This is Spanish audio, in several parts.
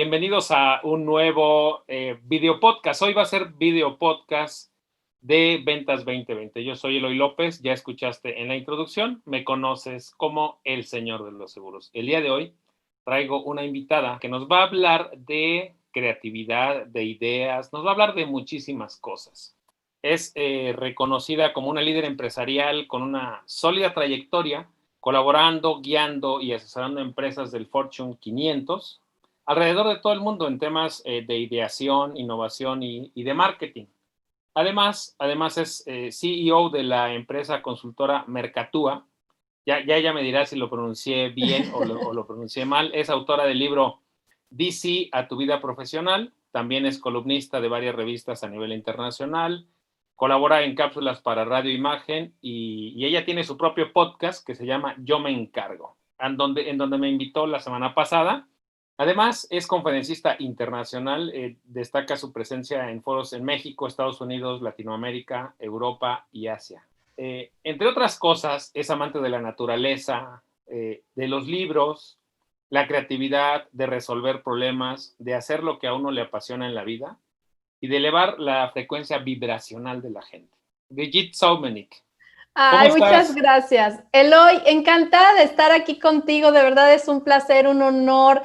Bienvenidos a un nuevo video podcast. Hoy va a ser video podcast de Ventas 2020. Yo soy Eloy López, ya escuchaste en la introducción, me conoces como el señor de los seguros. El día de hoy traigo una invitada que nos va a hablar de creatividad, de ideas, nos va a hablar de muchísimas cosas. Es reconocida como una líder empresarial con una sólida trayectoria, colaborando, guiando y asesorando empresas del Fortune 500 alrededor de todo el mundo en temas de ideación, innovación y de marketing. Además es CEO de la empresa consultora Mercatúa. Ya ella me dirá si lo pronuncié bien o lo pronuncié mal. Es autora del libro DC a tu vida profesional. También es columnista de varias revistas a nivel internacional. Colabora en cápsulas para radio e imagen y ella tiene su propio podcast que se llama Yo me encargo, en donde me invitó la semana pasada. Además, es conferencista internacional, destaca su presencia en foros en México, Estados Unidos, Latinoamérica, Europa y Asia. Entre otras cosas, es amante de la naturaleza, de los libros, la creatividad, de resolver problemas, de hacer lo que a uno le apasiona en la vida y de elevar la frecuencia vibracional de la gente. Brigitte Saumenik. ¿Cómo Ay, muchas estás? gracias. Eloy, encantada de estar aquí contigo, de verdad es un placer, un honor.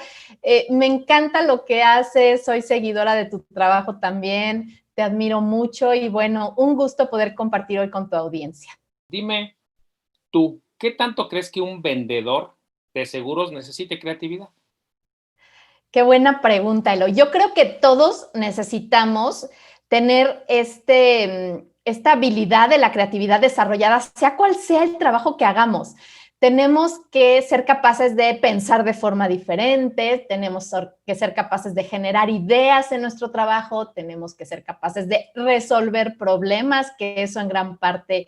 Me encanta lo que haces, soy seguidora de tu trabajo también, te admiro mucho y bueno, un gusto poder compartir hoy con tu audiencia. Dime tú, ¿qué tanto crees que un vendedor de seguros necesite creatividad? Qué buena pregunta, Eloy. Yo creo que todos necesitamos tener esta habilidad de la creatividad desarrollada, sea cual sea el trabajo que hagamos. Tenemos que ser capaces de pensar de forma diferente, tenemos que ser capaces de generar ideas en nuestro trabajo, tenemos que ser capaces de resolver problemas, que eso en gran parte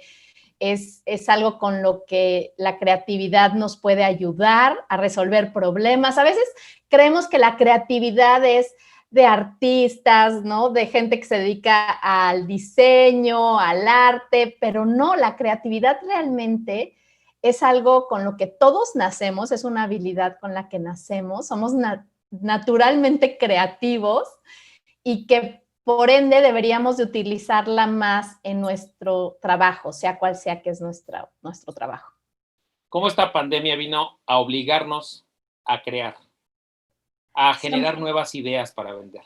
es algo con lo que la creatividad nos puede ayudar a resolver problemas. A veces creemos que la creatividad es de artistas, ¿no? De gente que se dedica al diseño, al arte, pero no, la creatividad realmente es algo con lo que todos nacemos, es una habilidad con la que nacemos, somos naturalmente creativos y que por ende deberíamos de utilizarla más en nuestro trabajo, sea cual sea que es nuestro trabajo. ¿Cómo esta pandemia vino a obligarnos a crear, a generar nuevas ideas para vender?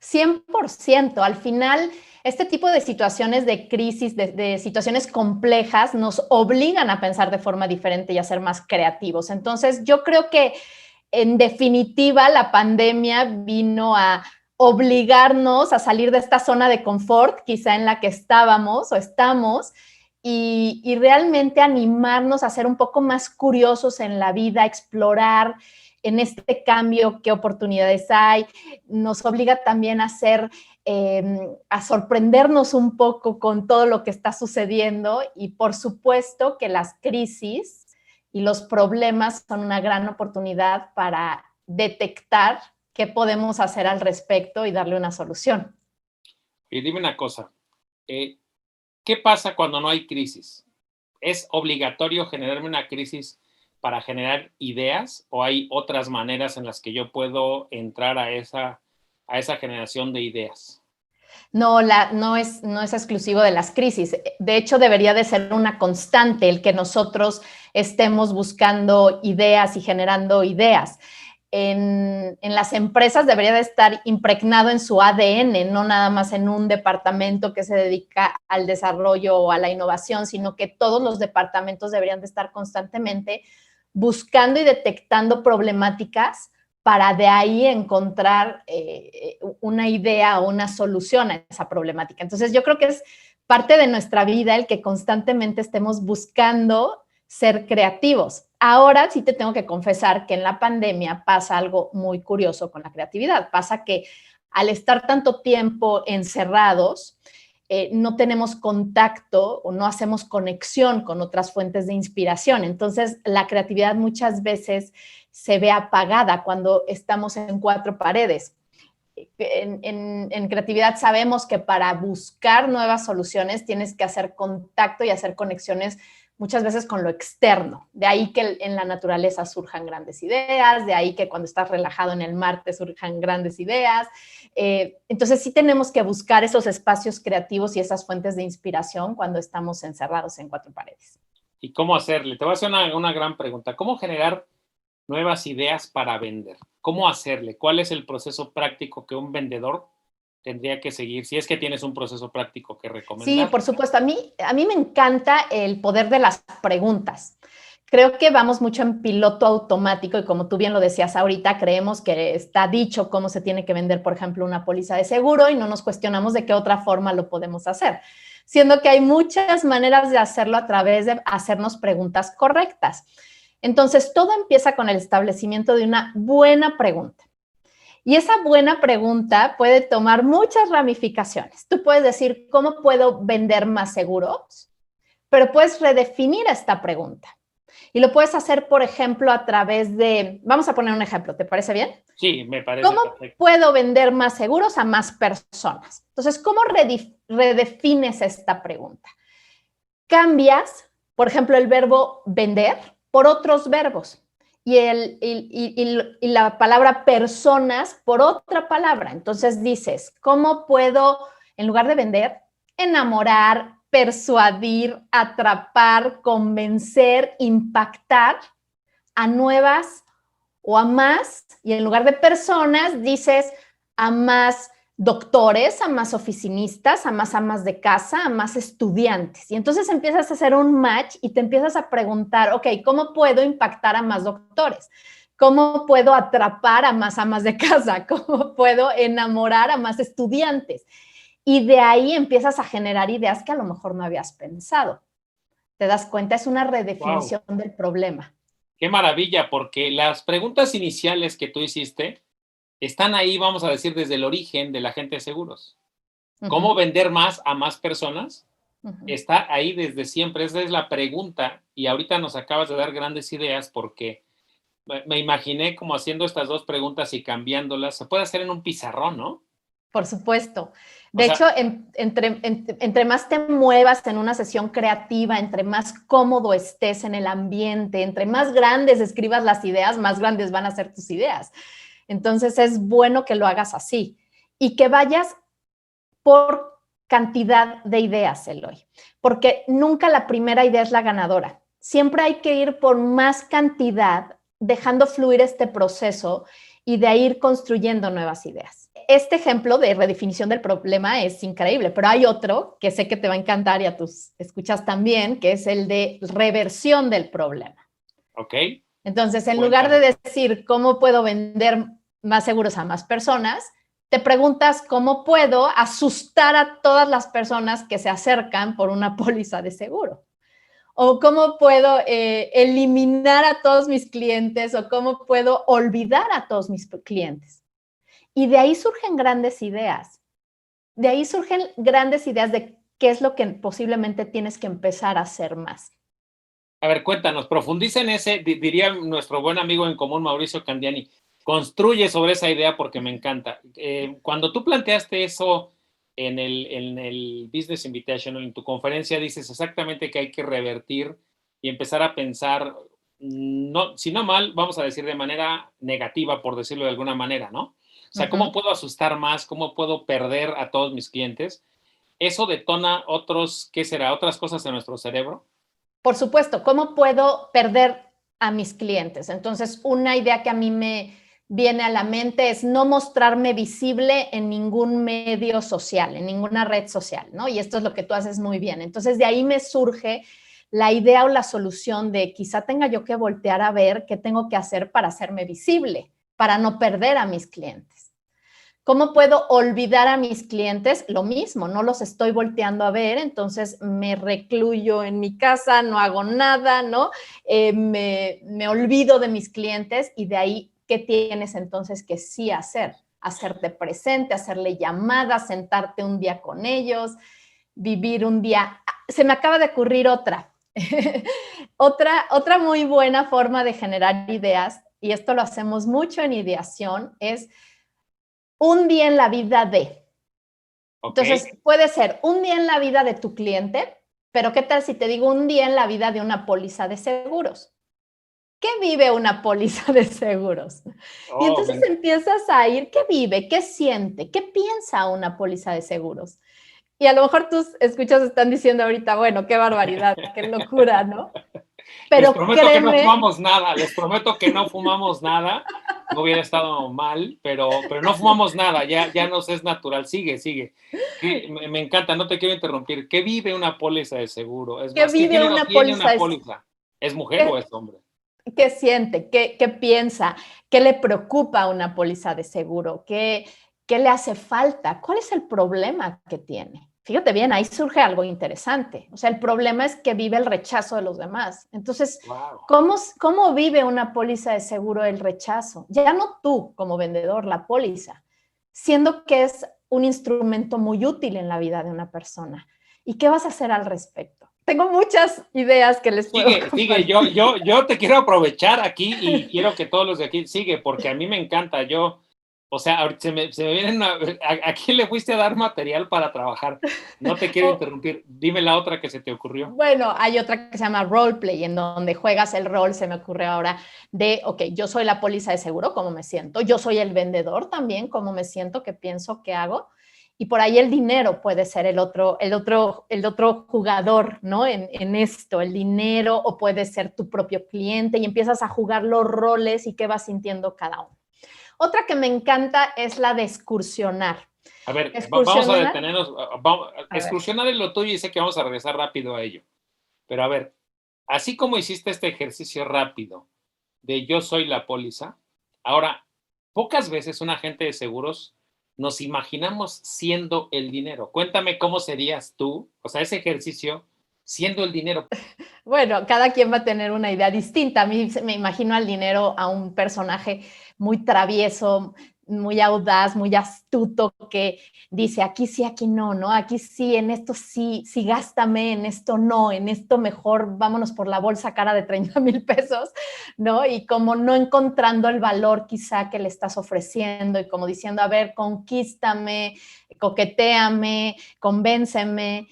100%. Al final, este tipo de situaciones de crisis, de situaciones complejas, nos obligan a pensar de forma diferente y a ser más creativos. Entonces, yo creo que, en definitiva, la pandemia vino a obligarnos a salir de esta zona de confort, quizá en la que estábamos o estamos, y realmente animarnos a ser un poco más curiosos en la vida, explorar en este cambio qué oportunidades hay. Nos obliga también a sorprendernos un poco con todo lo que está sucediendo y por supuesto que las crisis y los problemas son una gran oportunidad para detectar qué podemos hacer al respecto y darle una solución. Y dime una cosa, ¿qué pasa cuando no hay crisis? ¿Es obligatorio generarme una crisis para generar ideas o hay otras maneras en las que yo puedo entrar a esa generación de ideas? No, no es exclusivo de las crisis. De hecho, debería de ser una constante el que nosotros estemos buscando ideas y generando ideas. En las empresas debería de estar impregnado en su ADN, no nada más en un departamento que se dedica al desarrollo o a la innovación, sino que todos los departamentos deberían de estar constantemente buscando y detectando problemáticas para de ahí encontrar una idea o una solución a esa problemática. Entonces, yo creo que es parte de nuestra vida el que constantemente estemos buscando ser creativos. Ahora sí te tengo que confesar que en la pandemia pasa algo muy curioso con la creatividad. Pasa que al estar tanto tiempo encerrados, no tenemos contacto o no hacemos conexión con otras fuentes de inspiración. Entonces, la creatividad muchas veces se ve apagada cuando estamos en cuatro paredes. En creatividad sabemos que para buscar nuevas soluciones tienes que hacer contacto y hacer conexiones muchas veces con lo externo. De ahí que en la naturaleza surjan grandes ideas, de ahí que cuando estás relajado en el mar te surjan grandes ideas. Entonces sí tenemos que buscar esos espacios creativos y esas fuentes de inspiración cuando estamos encerrados en cuatro paredes. ¿Y cómo hacerle? Te voy a hacer una gran pregunta. ¿Cómo generar nuevas ideas para vender? ¿Cómo hacerle? ¿Cuál es el proceso práctico que un vendedor tendría que seguir? Si es que tienes un proceso práctico que Sí, recomendar. por supuesto. A mí me encanta el poder de las preguntas. Creo que vamos mucho en piloto automático y como tú bien lo decías ahorita, creemos que está dicho cómo se tiene que vender, por ejemplo, una póliza de seguro y no nos cuestionamos de qué otra forma lo podemos hacer, siendo que hay muchas maneras de hacerlo a través de hacernos preguntas correctas. Entonces, todo empieza con el establecimiento de una buena pregunta. Y esa buena pregunta puede tomar muchas ramificaciones. Tú puedes decir, ¿cómo puedo vender más seguros? Pero puedes redefinir esta pregunta. Y lo puedes hacer, por ejemplo, a través de, vamos a poner un ejemplo, ¿te parece bien? Sí, me parece ¿Cómo perfecto. puedo vender más seguros a más personas? Entonces, ¿cómo redefines esta pregunta? Cambias, por ejemplo, el verbo vender por otros verbos y la palabra personas por otra palabra. Entonces dices, ¿cómo puedo, en lugar de vender, enamorar, persuadir, atrapar, convencer, impactar a nuevas o a más? Y en lugar de personas, dices a más doctores, a más oficinistas, a más amas de casa, a más estudiantes. Y entonces empiezas a hacer un match y te empiezas a preguntar, ok, ¿cómo puedo impactar a más doctores? ¿Cómo puedo atrapar a más amas de casa? ¿Cómo puedo enamorar a más estudiantes? Y de ahí empiezas a generar ideas que a lo mejor no habías pensado. ¿Te das cuenta? Es una redefinición del problema. Qué maravilla, porque las preguntas iniciales que tú hiciste están ahí, vamos a decir, desde el origen de la agente de seguros. ¿Cómo vender más a más personas? Está ahí desde siempre. Esa es la pregunta. Y ahorita nos acabas de dar grandes ideas porque me imaginé como haciendo estas dos preguntas y cambiándolas. Se puede hacer en un pizarrón, ¿no? Por supuesto. De hecho, entre más te muevas en una sesión creativa, entre más cómodo estés en el ambiente, entre más grandes escribas las ideas, más grandes van a ser tus ideas. Entonces, es bueno que lo hagas así y que vayas por cantidad de ideas, Eloy, porque nunca la primera idea es la ganadora. Siempre hay que ir por más cantidad, dejando fluir este proceso y de ahí ir construyendo nuevas ideas. Este ejemplo de redefinición del problema es increíble, pero hay otro que sé que te va a encantar y a tus escuchas también, que es el de reversión del problema. Ok. Entonces, en lugar de decir cómo puedo vender más seguros a más personas, te preguntas cómo puedo asustar a todas las personas que se acercan por una póliza de seguro. O cómo puedo eliminar a todos mis clientes o cómo puedo olvidar a todos mis clientes. Y de ahí surgen grandes ideas. De ahí surgen grandes ideas de qué es lo que posiblemente tienes que empezar a hacer más. A ver, cuéntanos, profundiza en ese, diría nuestro buen amigo en común, Mauricio Candiani, construye sobre esa idea porque me encanta. Cuando tú planteaste eso en el Business Invitational, en tu conferencia, dices exactamente que hay que revertir y empezar a pensar, no, si no mal, vamos a decir de manera negativa, por decirlo de alguna manera, ¿no? O sea, ¿cómo puedo asustar más? ¿Cómo puedo perder a todos mis clientes? Eso detona otros, ¿qué será? Otras cosas en nuestro cerebro. Por supuesto, ¿cómo puedo perder a mis clientes? Entonces, una idea que a mí me viene a la mente es no mostrarme visible en ningún medio social, en ninguna red social, ¿no? Y esto es lo que tú haces muy bien. Entonces, de ahí me surge la idea o la solución de quizá tenga yo que voltear a ver qué tengo que hacer para hacerme visible, para no perder a mis clientes. ¿Cómo puedo olvidar a mis clientes? Lo mismo, no los estoy volteando a ver, entonces me recluyo en mi casa, no hago nada, ¿no? Me olvido de mis clientes y de ahí, ¿qué tienes entonces que sí hacer? Hacerte presente, hacerle llamadas, sentarte un día con ellos, vivir un día. Se me acaba de ocurrir otra. Otra muy buena forma de generar ideas, y esto lo hacemos mucho en ideación, es un día en la vida de. Okay. Entonces, puede ser un día en la vida de tu cliente, Pero ¿qué tal si te digo un día en la vida de una póliza de seguros? ¿Qué vive una póliza de seguros? Y entonces empiezas a ir, ¿qué vive? ¿Qué siente? ¿Qué piensa una póliza de seguros? Y a lo mejor tus escuchas están diciendo ahorita, bueno, qué barbaridad, qué locura, ¿no? Les Pero prometo que no créeme, fumamos nada, les prometo que no fumamos nada. No hubiera estado mal, pero no fumamos nada, ya nos es natural. Sigue, sigue. Me encanta, no te quiero interrumpir. ¿Qué vive una póliza de seguro? Es ¿qué más, ¿qué vive género una tiene póliza una de póliza? ¿Es mujer o seguros? es hombre? ¿Qué siente? ¿Qué piensa? ¿Qué le preocupa a una póliza de seguro? ¿Qué le hace falta? ¿Cuál es el problema que tiene? Fíjate bien, ahí surge algo interesante. O sea, el problema es que vive el rechazo de los demás. Entonces, Wow. ¿cómo vive una póliza de seguro el rechazo? Ya no tú como vendedor, la póliza, siendo que es un instrumento muy útil en la vida de una persona. ¿Y qué vas a hacer al respecto? Tengo muchas ideas que les puedo Sigue, compartir. yo te quiero aprovechar aquí y quiero que todos los de aquí sigue, porque a mí me encanta. O sea, ahorita se me vienen, ¿a quién le fuiste a dar material para trabajar? No te quiero O, interrumpir. Dime la otra que se te ocurrió. bueno, hay otra que se llama roleplay, en donde juegas el rol, se me ocurre ahora, de, ok, yo soy la póliza de seguro, ¿cómo me siento? Yo soy el vendedor también, ¿cómo me siento? ¿Qué pienso? ¿Qué hago? Y por ahí el dinero puede ser el otro jugador, ¿no? En esto, el dinero, o puede ser tu propio cliente y empiezas a jugar los roles y qué vas sintiendo cada uno. Otra que me encanta es la de excursionar. A ver, vamos a Excursionar, detenernos. a ver. Excursionar es lo tuyo y sé que vamos a regresar rápido a ello. Pero a ver, así como hiciste este ejercicio rápido de yo soy la póliza, ahora, pocas veces un agente de seguros nos imaginamos siendo el dinero. Cuéntame cómo serías tú, o sea, ese ejercicio siendo el dinero. Bueno, cada quien va a tener una idea distinta. A mí me imagino al dinero a un personaje muy travieso, muy audaz, muy astuto, que dice, aquí sí, aquí no, ¿no? Aquí sí, en esto sí, sí gástame, en esto no, en esto mejor vámonos por la bolsa cara de 30,000 pesos, ¿no? Y como no encontrando el valor quizá que le estás ofreciendo y como diciendo, a ver, conquístame, coquetéame, convénceme.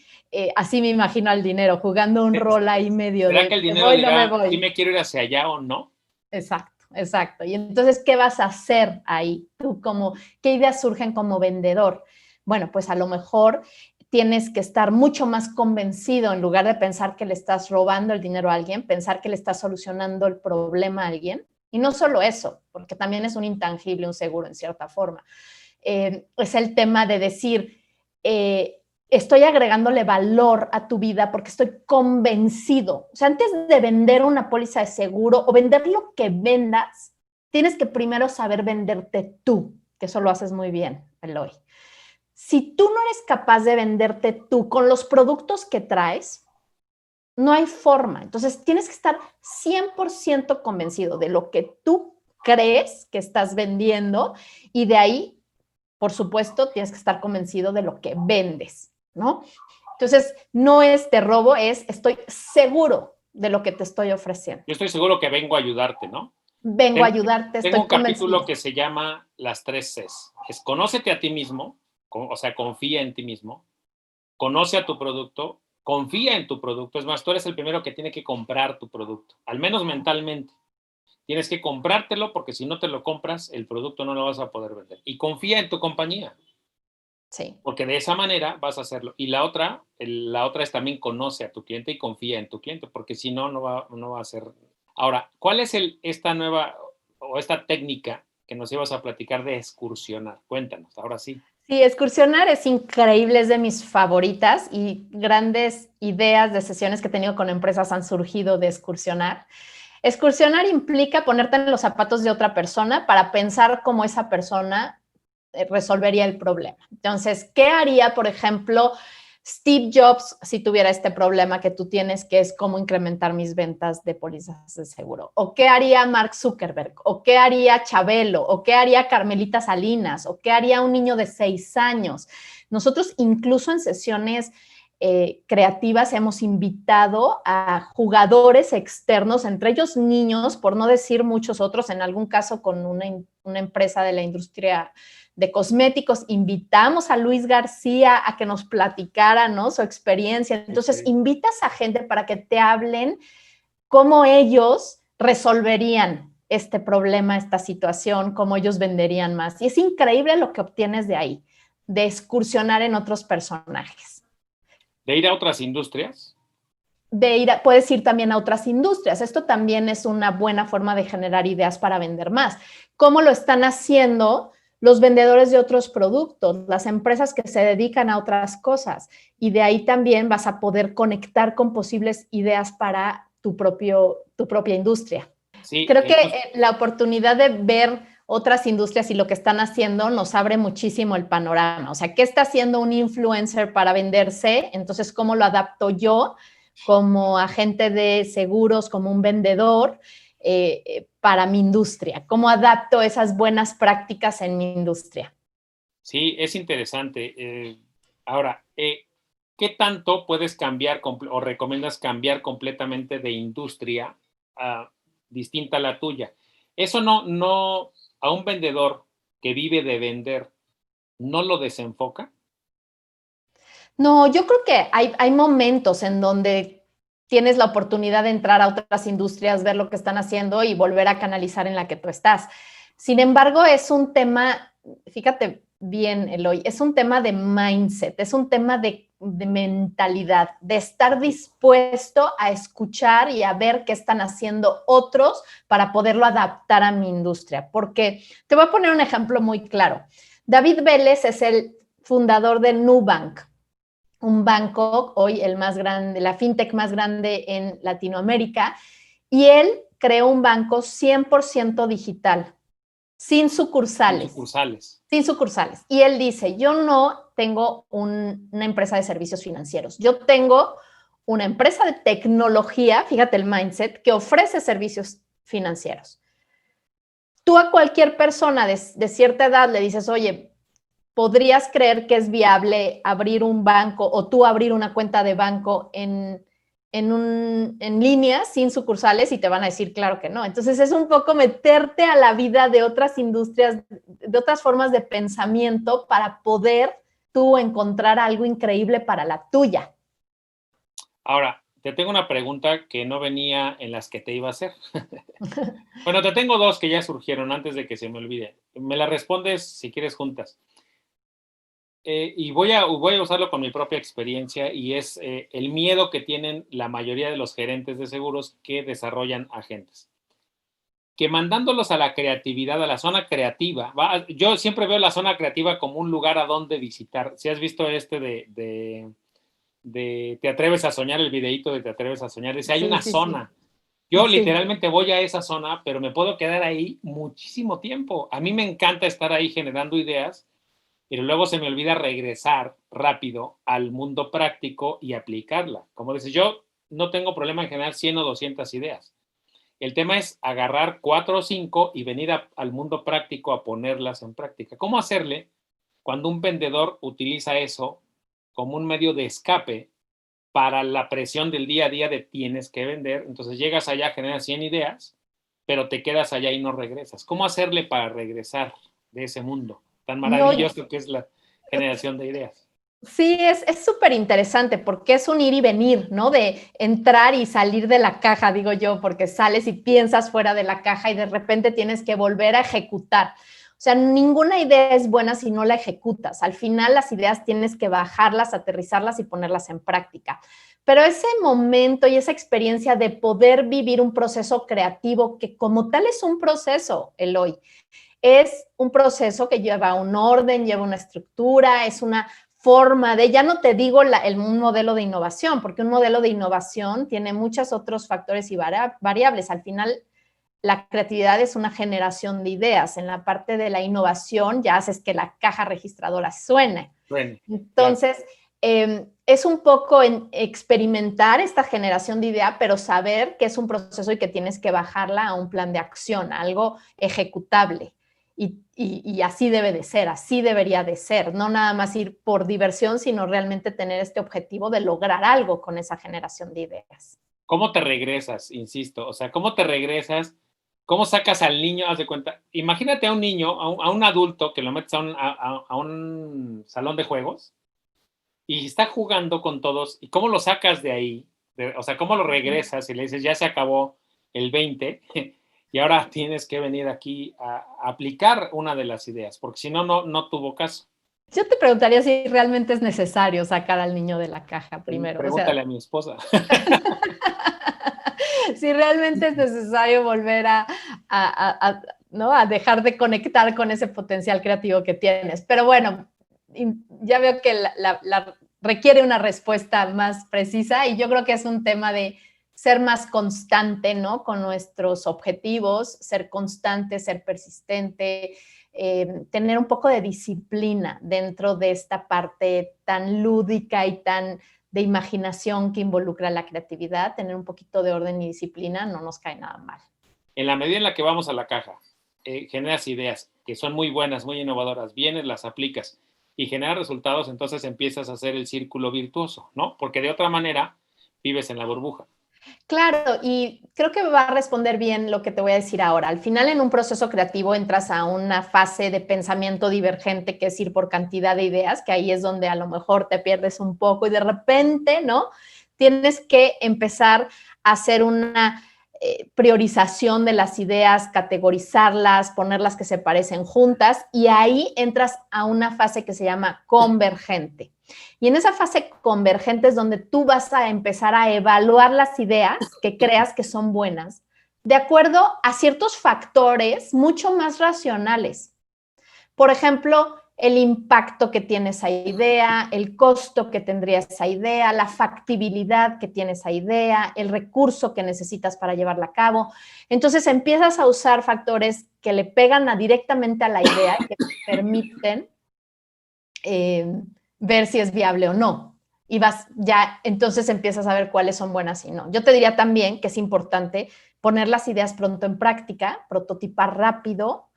Así me imagino al dinero, jugando un rol ahí medio ¿Será que de el me dinero voy, no me dirá si voy? me quiero ir hacia allá o no? Exacto, exacto. Y entonces, ¿qué vas a hacer ahí? Tú como, ¿qué ideas surgen como vendedor? Bueno, pues a lo mejor tienes que estar mucho más convencido en lugar de pensar que le estás robando el dinero a alguien, pensar que le estás solucionando el problema a alguien. Y no solo eso, porque también es un intangible, un seguro en cierta forma. Es el tema de decir, estoy agregándole valor a tu vida porque estoy convencido. O sea, antes de vender una póliza de seguro o vender lo que vendas, tienes que primero saber venderte tú, que eso lo haces muy bien, Eloy. Si tú no eres capaz de venderte tú con los productos que traes, no hay forma. Entonces, tienes que estar 100% convencido de lo que tú crees que estás vendiendo y de ahí, por supuesto, tienes que estar convencido de lo que vendes, ¿no? Entonces, no es te robo, es estoy seguro de lo que te estoy ofreciendo. Yo estoy seguro que vengo a ayudarte, ¿no? Vengo a ayudarte, Tengo estoy un capítulo convencido. que se llama Las 3 Cs. Es conócete a ti mismo, o sea, confía en ti mismo, conoce a tu producto, confía en tu producto. Es más, tú eres el primero que tiene que comprar tu producto, al menos mentalmente. Tienes que comprártelo porque si no te lo compras, el producto no lo vas a poder vender. Y confía en tu compañía, Sí. porque de esa manera vas a hacerlo. Y la otra es también conoce a tu cliente y confía en tu cliente, porque si no, no va a ser. Ahora, ¿cuál es esta nueva o esta técnica que nos ibas a platicar de excursionar? Cuéntanos, ahora sí. Sí, excursionar es increíble, es de mis favoritas y grandes ideas de sesiones que he tenido con empresas han surgido de excursionar. Excursionar implica ponerte en los zapatos de otra persona para pensar cómo esa persona resolvería el problema. Entonces, ¿qué haría, por ejemplo, Steve Jobs si tuviera este problema que tú tienes, que es cómo incrementar mis ventas de pólizas de seguro? ¿O qué haría Mark Zuckerberg? ¿O qué haría Chabelo? ¿O qué haría Carmelita Salinas? ¿O qué haría un niño de 6 años? Nosotros incluso en sesiones creativas hemos invitado a jugadores externos, entre ellos niños, por no decir muchos otros, en algún caso con una empresa de la industria de cosméticos, invitamos a Luis García a que nos platicara, ¿no?, su experiencia. Entonces, invitas a gente para que te hablen cómo ellos resolverían este problema, esta situación, cómo ellos venderían más. Y es increíble lo que obtienes de ahí, de excursionar en otros personajes. ¿De ir a otras industrias? Puedes ir también a otras industrias. Esto también es una buena forma de generar ideas para vender más. ¿Cómo lo están haciendo los vendedores de otros productos, las empresas que se dedican a otras cosas? Y de ahí también vas a poder conectar con posibles ideas para tu propia industria. Sí, creo que la oportunidad de ver otras industrias y lo que están haciendo nos abre muchísimo el panorama. O sea, ¿qué está haciendo un influencer para venderse? Entonces, ¿cómo lo adapto yo como agente de seguros, como un vendedor para mi industria? ¿Cómo adapto esas buenas prácticas en mi industria? Sí, es interesante. Ahora, ¿qué tanto puedes cambiar o recomiendas cambiar completamente de industria distinta a la tuya? Eso no, a un vendedor que vive de vender, ¿no lo desenfoca? No, yo creo que hay momentos en donde tienes la oportunidad de entrar a otras industrias, ver lo que están haciendo y volver a canalizar en la que tú estás. Sin embargo, es un tema, fíjate bien, Eloy, es un tema de mindset, es un tema de mentalidad, de estar dispuesto a escuchar y a ver qué están haciendo otros para poderlo adaptar a mi industria. Porque te voy a poner un ejemplo muy claro. David Vélez es el fundador de Nubank, un banco hoy el más grande, la fintech más grande en Latinoamérica, y él creó un banco 100% digital, sin sucursales. Sin sucursales. Sin sucursales. Y él dice, yo no tengo una empresa de servicios financieros, yo tengo una empresa de tecnología, fíjate el mindset, que ofrece servicios financieros. Tú a cualquier persona de cierta edad le dices, oye, ¿podrías creer que es viable abrir un banco o tú abrir una cuenta de banco en línea sin sucursales? Y te van a decir, claro que no. Entonces es un poco meterte a la vida de otras industrias, de otras formas de pensamiento para poder tú encontrar algo increíble para la tuya. Ahora, te tengo una pregunta que no venía en las que te iba a hacer. Bueno, te tengo dos que ya surgieron antes de que se me olvide. Me la respondes si quieres juntas. Y voy a usarlo con mi propia experiencia y es el miedo que tienen la mayoría de los gerentes de seguros que desarrollan agentes. Que mandándolos a la creatividad, a la zona creativa, yo siempre veo la zona creativa como un lugar a donde visitar. Si has visto de Te atreves a soñar, el videíto de Te atreves a soñar, dice, hay una zona. Yo literalmente voy a esa zona, pero me puedo quedar ahí muchísimo tiempo. A mí me encanta estar ahí generando ideas, pero luego se me olvida regresar rápido al mundo práctico y aplicarla. Como dices, yo no tengo problema en generar 100 o 200 ideas. El tema es agarrar 4 o 5 y venir al mundo práctico a ponerlas en práctica. ¿Cómo hacerle cuando un vendedor utiliza eso como un medio de escape para la presión del día a día de tienes que vender? Entonces llegas allá, generas 100 ideas, pero te quedas allá y no regresas. ¿Cómo hacerle para regresar de ese mundo tan maravilloso que es la generación de ideas? Sí, es súper interesante porque es un ir y venir, ¿no? De entrar y salir de la caja, digo yo, porque sales y piensas fuera de la caja y de repente tienes que volver a ejecutar. O sea, ninguna idea es buena si no la ejecutas. Al final las ideas tienes que bajarlas, aterrizarlas y ponerlas en práctica. Pero ese momento y esa experiencia de poder vivir un proceso creativo, que como tal es un proceso, Eloy, es un proceso que lleva un orden, lleva una estructura, es una forma de, ya no te digo un modelo de innovación, porque un modelo de innovación tiene muchos otros factores y variables. Al final, la creatividad es una generación de ideas. En la parte de la innovación ya haces que la caja registradora suene. Entonces, es un poco en experimentar esta generación de idea, pero saber que es un proceso y que tienes que bajarla a un plan de acción, a algo ejecutable. Y así debe de ser, así debería de ser, no nada más ir por diversión, sino realmente tener este objetivo de lograr algo con esa generación de ideas. ¿Cómo te regresas? Insisto, o sea, ¿cómo te regresas ¿Cómo sacas al niño? Haz de cuenta, imagínate a un niño, a un adulto que lo metes a un salón de juegos y está jugando con todos, ¿y cómo lo sacas de ahí? O sea, ¿cómo lo regresas y le dices, ya se acabó el 20 y ahora tienes que venir aquí a aplicar una de las ideas? Porque si no, no tuvo caso. Yo te preguntaría si realmente es necesario sacar al niño de la caja primero. O sea, Pregúntale a mi esposa. si realmente es necesario volver ¿no? a dejar de conectar con ese potencial creativo que tienes. Pero bueno, ya veo que requiere una respuesta más precisa y yo creo que es un tema de ser más constante, ¿no? Con nuestros objetivos, ser constante, ser persistente, tener un poco de disciplina dentro de esta parte tan lúdica y tan de imaginación que involucra la creatividad, tener un poquito de orden y disciplina no nos cae nada mal. En la medida en la que vamos a la caja, generas ideas que son muy buenas, muy innovadoras, vienes, las aplicas y generas resultados, entonces empiezas a hacer el círculo virtuoso, ¿no? Porque de otra manera vives en la burbuja. Claro, y creo que va a responder bien lo que te voy a decir ahora. Al final, en un proceso creativo entras a una fase de pensamiento divergente, que es ir por cantidad de ideas, que ahí es donde a lo mejor te pierdes un poco y de repente, ¿no? Tienes que empezar a hacer una priorización de las ideas, categorizarlas, ponerlas que se parecen juntas y ahí entras a una fase que se llama convergente. Y en esa fase convergente es donde tú vas a empezar a evaluar las ideas que creas que son buenas de acuerdo a ciertos factores mucho más racionales. Por ejemplo, el impacto que tiene esa idea, el costo que tendría esa idea, la factibilidad que tiene esa idea, el recurso que necesitas para llevarla a cabo. Entonces empiezas a usar factores que le pegan directamente a la idea y que te permiten ver si es viable o no. Y vas ya, entonces empiezas a ver cuáles son buenas y no. Yo te diría también que es importante poner las ideas pronto en práctica, prototipar rápido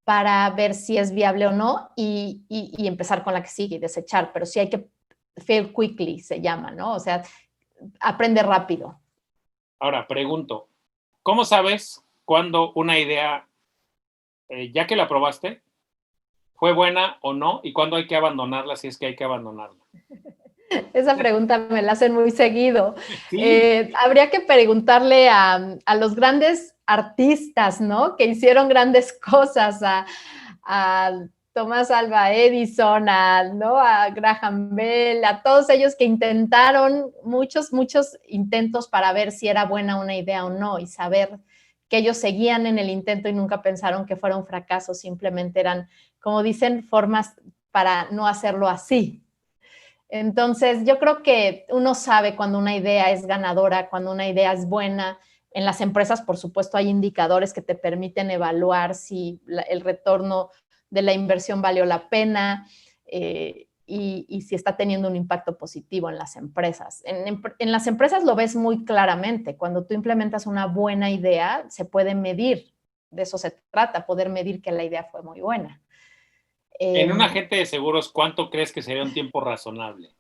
para ver si es viable o no y empezar con la que sigue y desechar. Pero sí hay que fail quickly, se llama, ¿no? O sea, aprende rápido. Ahora, pregunto, ¿cómo sabes cuando una idea, ya que la probaste, fue buena o no? ¿Y cuándo hay que abandonarla si es que hay que abandonarla? Esa pregunta me la hacen muy seguido. Sí. Habría que preguntarle a los grandes artistas, ¿no? Que hicieron grandes cosas, a Thomas Alva Edison, ¿no? A Graham Bell, a todos ellos que intentaron muchos intentos para ver si era buena una idea o no y saber que ellos seguían en el intento y nunca pensaron que fuera un fracaso, simplemente eran, como dicen, formas para no hacerlo así. Entonces, yo creo que uno sabe cuando una idea es ganadora, cuando una idea es buena. En las empresas, por supuesto, hay indicadores que te permiten evaluar si el retorno de la inversión valió la pena y si está teniendo un impacto positivo en las empresas. En las empresas lo ves muy claramente. Cuando tú implementas una buena idea, se puede medir. De eso se trata, poder medir que la idea fue muy buena. En un agente de seguros, ¿cuánto crees que sería un tiempo razonable?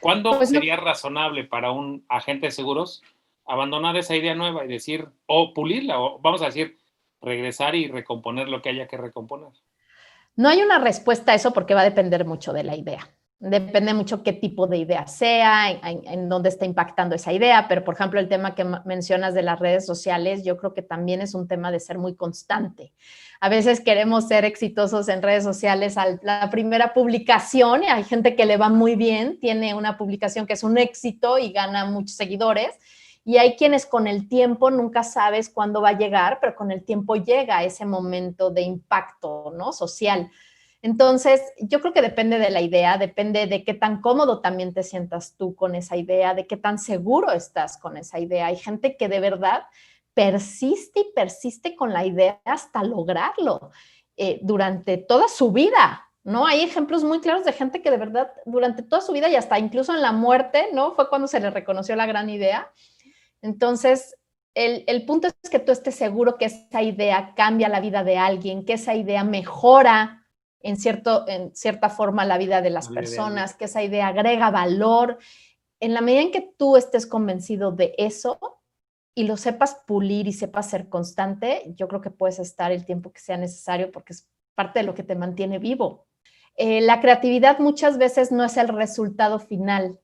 ¿Cuándo Pues no, sería razonable para un agente de seguros abandonar esa idea nueva y decir, o pulirla, o vamos a decir, regresar y recomponer lo que haya que recomponer? No hay una respuesta a eso porque va a depender mucho de la idea. Depende mucho qué tipo de idea sea, en dónde está impactando esa idea, pero por ejemplo el tema que mencionas de las redes sociales, yo creo que también es un tema de ser muy constante. A veces queremos ser exitosos en redes sociales a la primera publicación y hay gente que le va muy bien, tiene una publicación que es un éxito y gana muchos seguidores, y hay quienes con el tiempo nunca sabes cuándo va a llegar, pero con el tiempo llega ese momento de impacto, ¿no? Social. Entonces, yo creo que depende de la idea, depende de qué tan cómodo también te sientas tú con esa idea, de qué tan seguro estás con esa idea. Hay gente que de verdad persiste y persiste con la idea hasta lograrlo durante toda su vida, ¿no? Hay ejemplos muy claros de gente que de verdad durante toda su vida y hasta incluso en la muerte, ¿no? Fue cuando se le reconoció la gran idea. Entonces, el punto es que tú estés seguro que esa idea cambia la vida de alguien, que esa idea mejora en cierta forma la vida de las personas, que esa idea agrega valor. En la medida en que tú estés convencido de eso, y lo sepas pulir y sepas ser constante, yo creo que puedes estar el tiempo que sea necesario porque es parte de lo que te mantiene vivo. La creatividad muchas veces no es el resultado final,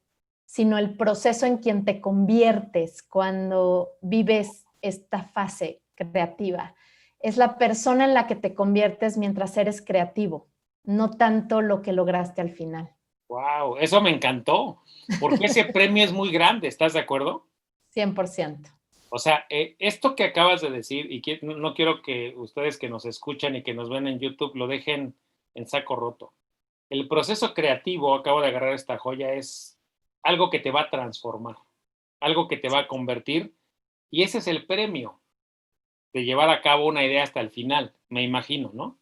sino el proceso en quien te conviertes cuando vives esta fase creativa. Es la persona en la que te conviertes mientras eres creativo, no tanto lo que lograste al final. Wow, eso me encantó, porque ese premio es muy grande, ¿estás de acuerdo? 100%. O sea, esto que acabas de decir, y no quiero que ustedes que nos escuchan y que nos ven en YouTube lo dejen en saco roto. El proceso creativo, acabo de agarrar esta joya, es algo que te va a transformar, algo que te va a convertir, y ese es el premio de llevar a cabo una idea hasta el final, me imagino, ¿no?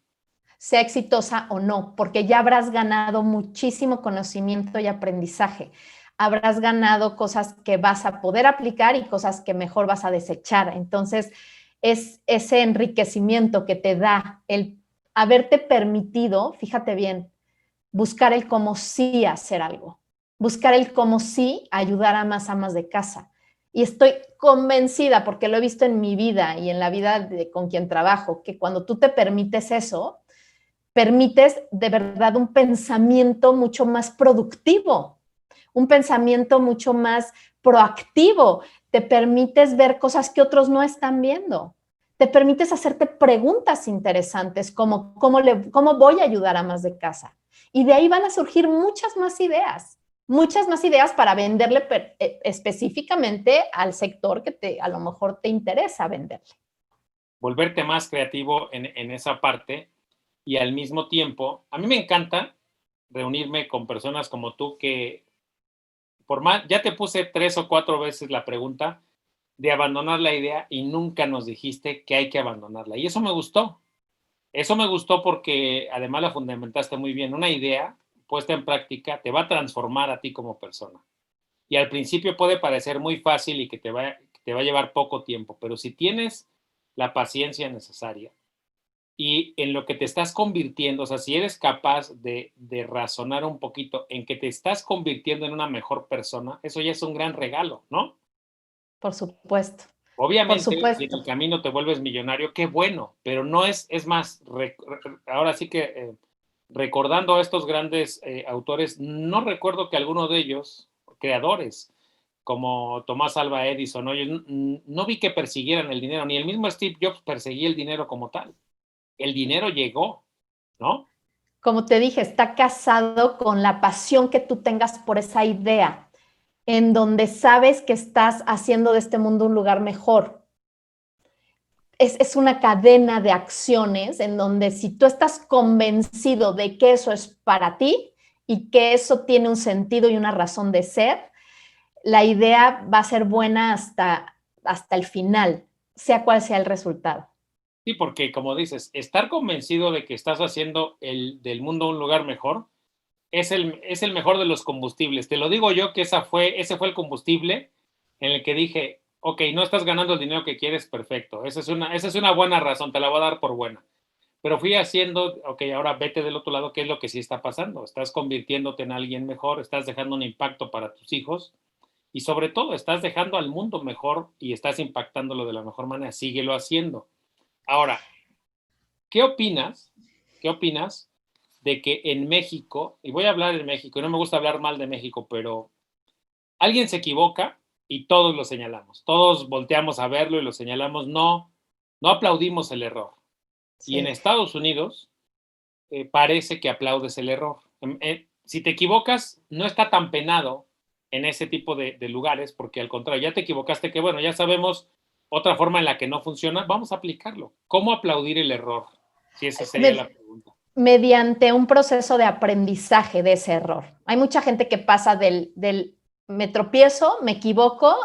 Sea exitosa o no, porque ya habrás ganado muchísimo conocimiento y aprendizaje. Habrás ganado cosas que vas a poder aplicar y cosas que mejor vas a desechar. Entonces, es ese enriquecimiento que te da el haberte permitido, fíjate bien, buscar el cómo sí hacer algo, buscar el cómo sí ayudar a más amas de casa. Y estoy convencida, porque lo he visto en mi vida y en la vida con quien trabajo, que cuando tú te permites eso, permites de verdad un pensamiento mucho más productivo, un pensamiento mucho más proactivo, te permites ver cosas que otros no están viendo, te permites hacerte preguntas interesantes como cómo voy a ayudar a más de casa. Y de ahí van a surgir muchas más ideas para venderle específicamente al sector que a lo mejor te interesa venderle. Volverte más creativo en esa parte y al mismo tiempo, a mí me encanta reunirme con personas como tú que, por más, ya te puse 3 o 4 veces la pregunta de abandonar la idea y nunca nos dijiste que hay que abandonarla. Y eso me gustó. Eso me gustó porque además la fundamentaste muy bien. Una idea puesta en práctica te va a transformar a ti como persona. Y al principio puede parecer muy fácil y que te va a llevar poco tiempo, pero si tienes la paciencia necesaria y en lo que te estás convirtiendo, o sea, si eres capaz de razonar un poquito en que te estás convirtiendo en una mejor persona, eso ya es un gran regalo, ¿no? Por supuesto, por Obviamente, si en supuesto. el camino te vuelves millonario, qué bueno, pero no es más, ahora sí que recordando a estos grandes autores, no recuerdo que alguno de ellos, creadores, como Tomás Alva Edison, ¿no? Yo no vi que persiguieran el dinero, ni el mismo Steve Jobs perseguía el dinero como tal. El dinero llegó, ¿no? Como te dije, está casado con la pasión que tú tengas por esa idea, en donde sabes que estás haciendo de este mundo un lugar mejor. Es una cadena de acciones en donde si tú estás convencido de que eso es para ti y que eso tiene un sentido y una razón de ser, la idea va a ser buena hasta el final, sea cual sea el resultado. Sí, porque como dices, estar convencido de que estás haciendo del mundo un lugar mejor es el mejor de los combustibles. Te lo digo yo que ese fue el combustible en el que dije, ok, no estás ganando el dinero que quieres, perfecto. Esa es una buena razón, te la voy a dar por buena. Pero fui haciendo, ok, ahora vete del otro lado, ¿qué es lo que sí está pasando? Estás convirtiéndote en alguien mejor, estás dejando un impacto para tus hijos y sobre todo estás dejando al mundo mejor y estás impactándolo de la mejor manera. Síguelo haciendo. Ahora, ¿qué opinas? ¿Qué opinas de que en México, y voy a hablar de México, y no me gusta hablar mal de México, pero alguien se equivoca y todos lo señalamos, todos volteamos a verlo y lo señalamos, no aplaudimos el error. Y en Sí. Estados Unidos parece que aplaudes el error. Si te equivocas, no está tan penado en ese tipo de lugares, porque al contrario, ya te equivocaste, que bueno, ya sabemos otra forma en la que no funciona, vamos a aplicarlo. ¿Cómo aplaudir el error? Si esa sería la pregunta. Mediante un proceso de aprendizaje de ese error. Hay mucha gente que pasa del me tropiezo, me equivoco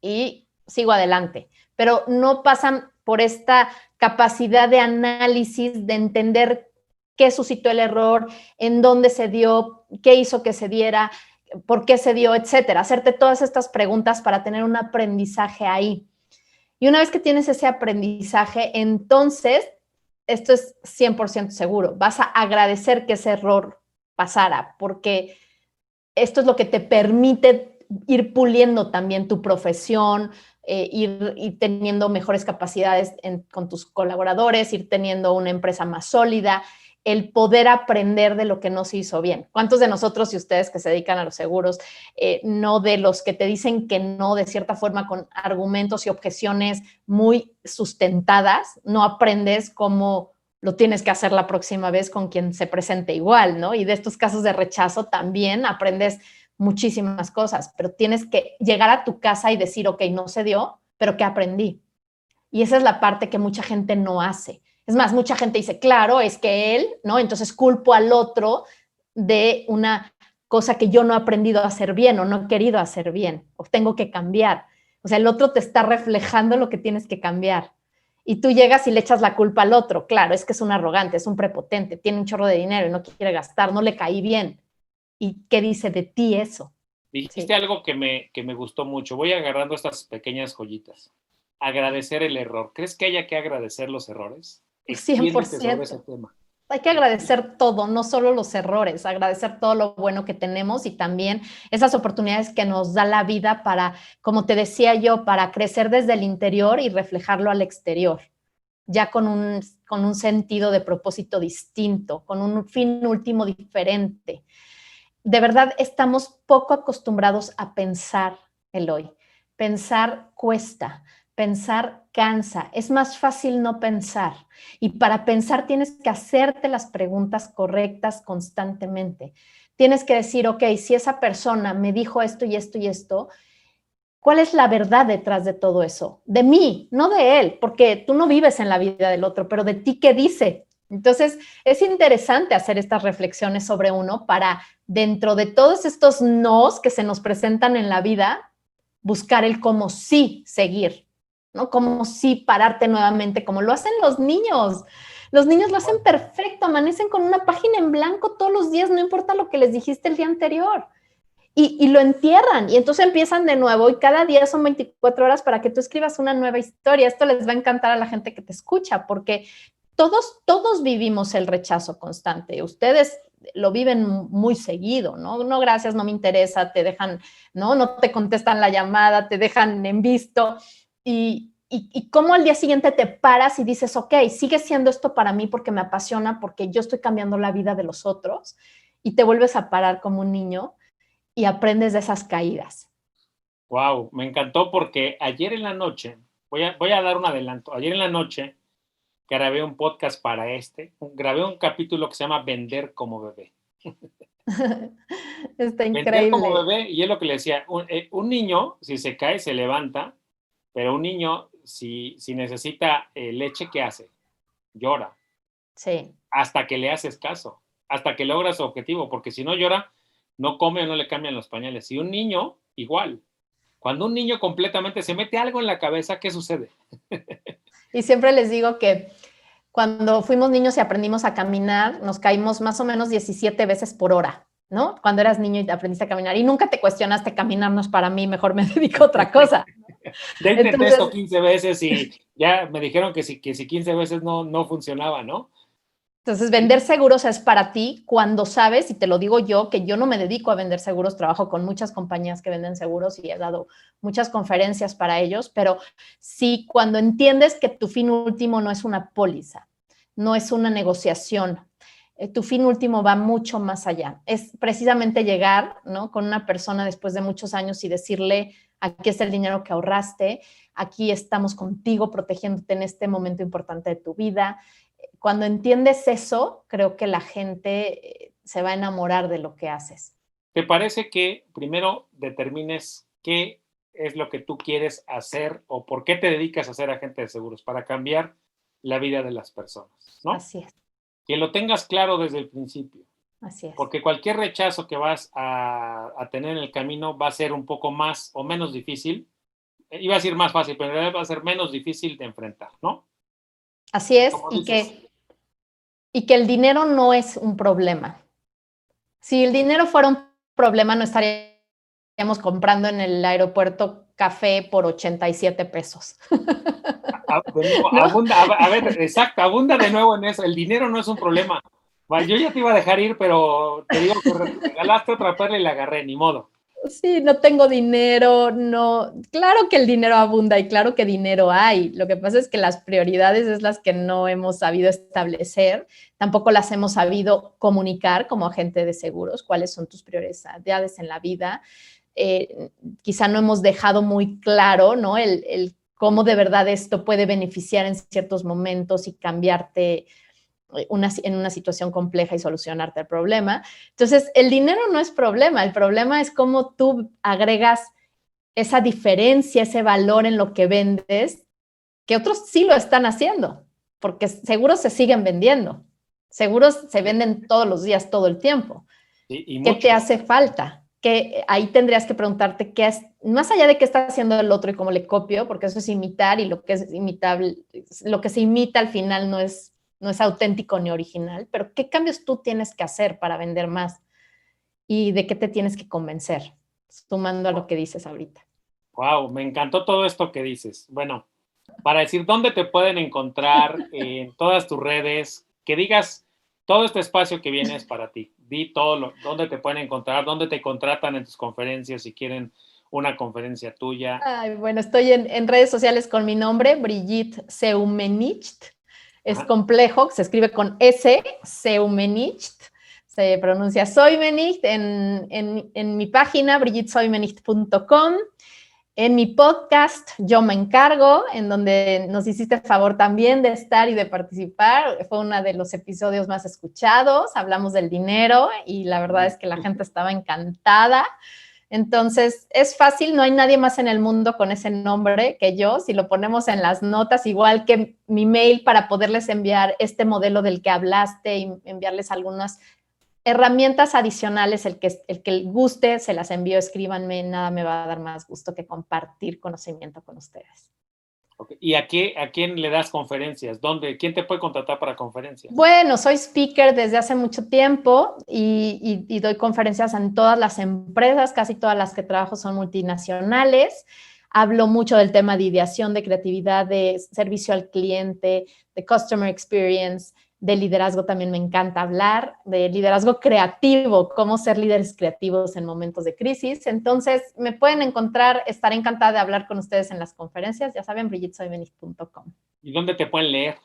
y sigo adelante, pero no pasan por esta capacidad de análisis, de entender qué suscitó el error, en dónde se dio, qué hizo que se diera, por qué se dio, etcétera. Hacerte todas estas preguntas para tener un aprendizaje ahí. Y una vez que tienes ese aprendizaje, entonces, esto es 100% seguro, vas a agradecer que ese error pasara, porque esto es lo que te permite ir puliendo también tu profesión, ir teniendo mejores capacidades con tus colaboradores, ir teniendo una empresa más sólida, el poder aprender de lo que no se hizo bien. ¿Cuántos de nosotros y ustedes que se dedican a los seguros, no de los que te dicen que no, de cierta forma, con argumentos y objeciones muy sustentadas, no aprendes cómo lo tienes que hacer la próxima vez con quien se presente igual, ¿no? Y de estos casos de rechazo también aprendes muchísimas cosas, pero tienes que llegar a tu casa y decir, ok, no se dio, pero ¿qué aprendí? Y esa es la parte que mucha gente no hace. Es más, mucha gente dice, claro, es que él, ¿no? Entonces culpo al otro de una cosa que yo no he aprendido a hacer bien o no he querido hacer bien o tengo que cambiar. O sea, el otro te está reflejando lo que tienes que cambiar. Y tú llegas y le echas la culpa al otro. Claro, es que es un arrogante, es un prepotente, tiene un chorro de dinero y no quiere gastar, no le caí bien. ¿Y qué dice de ti eso? Dijiste algo que me gustó mucho. Voy agarrando estas pequeñas joyitas. Agradecer el error. ¿Crees que haya que agradecer los errores? Extiéndete sobre ese 100%. tema. Hay que agradecer todo, no solo los errores, agradecer todo lo bueno que tenemos y también esas oportunidades que nos da la vida para, como te decía yo, para crecer desde el interior y reflejarlo al exterior, ya con un sentido de propósito distinto, con un fin último diferente. De verdad, estamos poco acostumbrados a pensar, Eloy. Pensar cuesta. Pensar cansa, es más fácil no pensar. Y para pensar tienes que hacerte las preguntas correctas constantemente. Tienes que decir, ok, si esa persona me dijo esto y esto y esto, ¿cuál es la verdad detrás de todo eso? De mí, no de él, porque tú no vives en la vida del otro, pero de ti, ¿qué dice? Entonces, es interesante hacer estas reflexiones sobre uno para, dentro de todos estos nos que se nos presentan en la vida, buscar el cómo sí seguir. ¿No? Como si pararte nuevamente, como lo hacen los niños. Los niños lo hacen perfecto, amanecen con una página en blanco todos los días, no importa lo que les dijiste el día anterior. Y lo entierran y entonces empiezan de nuevo y cada día son 24 horas para que tú escribas una nueva historia. Esto les va a encantar a la gente que te escucha porque todos vivimos el rechazo constante. Ustedes lo viven muy seguido, ¿no? No, gracias, no me interesa, te dejan, no te contestan la llamada, te dejan en visto. Y cómo al día siguiente te paras y dices, ok, sigue siendo esto para mí porque me apasiona, porque yo estoy cambiando la vida de los otros, y te vuelves a parar como un niño y aprendes de esas caídas. Wow, me encantó porque ayer en la noche, voy a dar un adelanto, ayer en la noche grabé un podcast para grabé un capítulo que se llama Vender como bebé. Está increíble. Vender como bebé, y es lo que le decía, un niño, si se cae, se levanta, pero un niño, si necesita leche, ¿qué hace? Llora. Sí. Hasta que le haces caso, hasta que logra su objetivo, porque si no llora, no come o no le cambian los pañales. Y un niño, igual. Cuando un niño completamente se mete algo en la cabeza, ¿qué sucede? Y siempre les digo que cuando fuimos niños y aprendimos a caminar, nos caímos más o menos 17 veces por hora, ¿no? Cuando eras niño y aprendiste a caminar y nunca te cuestionaste, caminar no es para mí, mejor me dedico a otra cosa. Ya intenté esto 15 veces y ya me dijeron que si 15 veces no funcionaba, ¿no? Entonces, vender seguros es para ti cuando sabes, y te lo digo yo, que yo no me dedico a vender seguros, trabajo con muchas compañías que venden seguros y he dado muchas conferencias para ellos, pero sí cuando entiendes que tu fin último no es una póliza, no es una negociación, tu fin último va mucho más allá. Es precisamente llegar, ¿no?, con una persona después de muchos años y decirle, aquí está el dinero que ahorraste, aquí estamos contigo protegiéndote en este momento importante de tu vida. Cuando entiendes eso, creo que la gente se va a enamorar de lo que haces. ¿Te parece que primero determines qué es lo que tú quieres hacer o por qué te dedicas a ser agente de seguros? Para cambiar la vida de las personas, ¿no? Así es. Que lo tengas claro desde el principio. Así es. Porque cualquier rechazo que vas a tener en el camino va a ser un poco más o menos difícil. Iba a decir más fácil, pero en realidad va a ser menos difícil de enfrentar, ¿no? Así es, y que el dinero no es un problema. Si el dinero fuera un problema, no estaríamos comprando en el aeropuerto café por 87 pesos. ¿No? A ver, exacto, abunda de nuevo en eso. El dinero no es un problema. Bueno, yo ya te iba a dejar ir, pero te digo que regalaste otra perla y la agarré, ni modo. Sí, no tengo dinero, no. Claro que el dinero abunda y claro que dinero hay. Lo que pasa es que las prioridades es las que no hemos sabido establecer, tampoco las hemos sabido comunicar como agente de seguros, cuáles son tus prioridades en la vida. Quizá no hemos dejado muy claro, ¿no? El cómo de verdad esto puede beneficiar en ciertos momentos y cambiarte en una situación compleja y solucionarte el problema. Entonces, el dinero no es problema, el problema es cómo tú agregas esa diferencia, ese valor en lo que vendes, que otros sí lo están haciendo, porque seguros se siguen vendiendo, seguros se venden todos los días, todo el tiempo. Y ¿Qué te mucho. hace falta? Que ahí tendrías que preguntarte qué es, más allá de qué está haciendo el otro y cómo le copio, porque eso es imitar y lo que es imitable, lo que se imita al final no es auténtico ni original, pero qué cambios tú tienes que hacer para vender más y de qué te tienes que convencer, sumando a lo que dices ahorita. Wow, me encantó todo esto que dices. Bueno, para decir dónde te pueden encontrar en todas tus redes, que digas todo este espacio que viene es para ti. Di dónde te pueden encontrar, dónde te contratan en tus conferencias si quieren una conferencia tuya. Ay, bueno, estoy en redes sociales con mi nombre, Brigitte Seumenicht. Es Ajá. complejo, se escribe con S, Seumenicht. Se pronuncia Soymenicht en mi página, brigittesoymenicht.com. En mi podcast, Yo Me Encargo, en donde nos hiciste favor también de estar y de participar. Fue uno de los episodios más escuchados. Hablamos del dinero y la verdad es que la gente estaba encantada. Entonces, es fácil, no hay nadie más en el mundo con ese nombre que yo. Si lo ponemos en las notas, igual que mi mail para poderles enviar este modelo del que hablaste y enviarles algunas herramientas adicionales, el que guste, se las envío, escríbanme, nada me va a dar más gusto que compartir conocimiento con ustedes. Okay. ¿Y a quién le das conferencias? ¿Quién te puede contratar para conferencias? Bueno, soy speaker desde hace mucho tiempo y doy conferencias en todas las empresas, casi todas las que trabajo son multinacionales. Hablo mucho del tema de ideación, de creatividad, de servicio al cliente, de customer experience, de liderazgo también me encanta hablar, de liderazgo creativo, cómo ser líderes creativos en momentos de crisis. Entonces, me pueden encontrar, estaré encantada de hablar con ustedes en las conferencias, ya saben, brigittesoymenich.com. ¿Y dónde te pueden leer?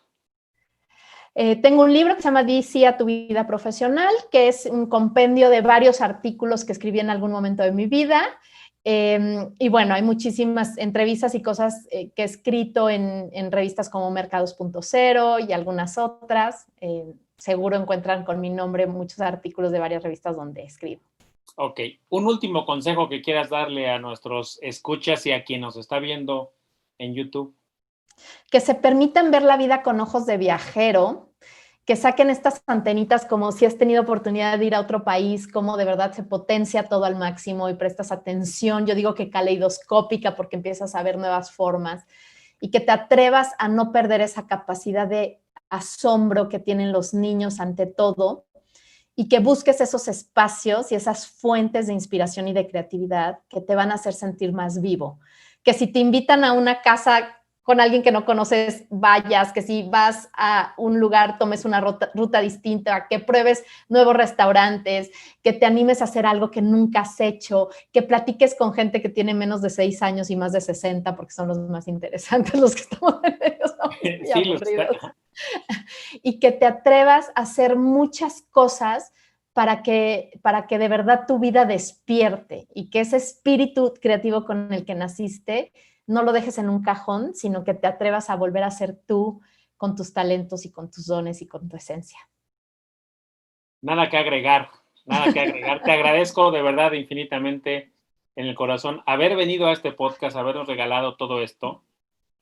Tengo un libro que se llama DC a tu vida profesional, que es un compendio de varios artículos que escribí en algún momento de mi vida. Y bueno, hay muchísimas entrevistas y cosas que he escrito en revistas como Mercados.0 y algunas otras. Seguro encuentran con mi nombre muchos artículos de varias revistas donde escribo. Ok, un último consejo que quieras darle a nuestros escuchas y a quien nos está viendo en YouTube. Que se permitan ver la vida con ojos de viajero, que saquen estas antenitas como si has tenido oportunidad de ir a otro país, cómo de verdad se potencia todo al máximo y prestas atención. Yo digo que caleidoscópica porque empiezas a ver nuevas formas y que te atrevas a no perder esa capacidad de asombro que tienen los niños ante todo y que busques esos espacios y esas fuentes de inspiración y de creatividad que te van a hacer sentir más vivo. Que si te invitan a una casa con alguien que no conoces, vayas, que si vas a un lugar, tomes una ruta distinta, que pruebes nuevos restaurantes, que te animes a hacer algo que nunca has hecho, que platiques con gente que tiene menos de 6 años y más de 60, porque son los más interesantes, los que estamos en ellos, estamos muy Sí, aburridos. Y que te atrevas a hacer muchas cosas para que de verdad tu vida despierte y que ese espíritu creativo con el que naciste no lo dejes en un cajón, sino que te atrevas a volver a ser tú con tus talentos y con tus dones y con tu esencia. Nada que agregar, nada que agregar. Te agradezco de verdad infinitamente en el corazón haber venido a este podcast, habernos regalado todo esto.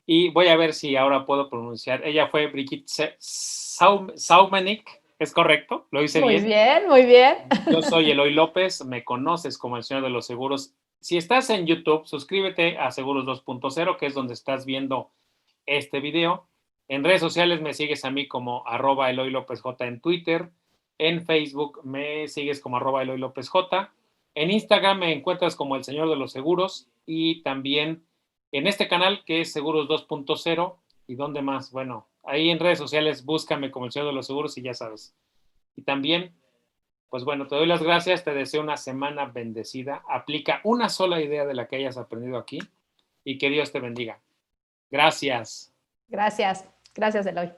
Y voy a ver si ahora puedo pronunciar. Ella fue Brigitte Saumenik, ¿es correcto? ¿Lo hice Muy bien? bien, muy bien. Yo soy Eloy López, me conoces como el Señor de los Seguros. Si estás en YouTube, suscríbete a Seguros 2.0, que es donde estás viendo este video. En redes sociales me sigues a mí como @EloyLópezJ en Twitter. En Facebook me sigues como @EloyLópezJ. En Instagram me encuentras como el Señor de los Seguros y también en este canal que es Seguros 2.0. ¿Y dónde más? Bueno, ahí en redes sociales búscame como el Señor de los Seguros y ya sabes. Y también Pues bueno, te doy las gracias, te deseo una semana bendecida. Aplica una sola idea de la que hayas aprendido aquí y que Dios te bendiga. Gracias. Gracias, Eloy.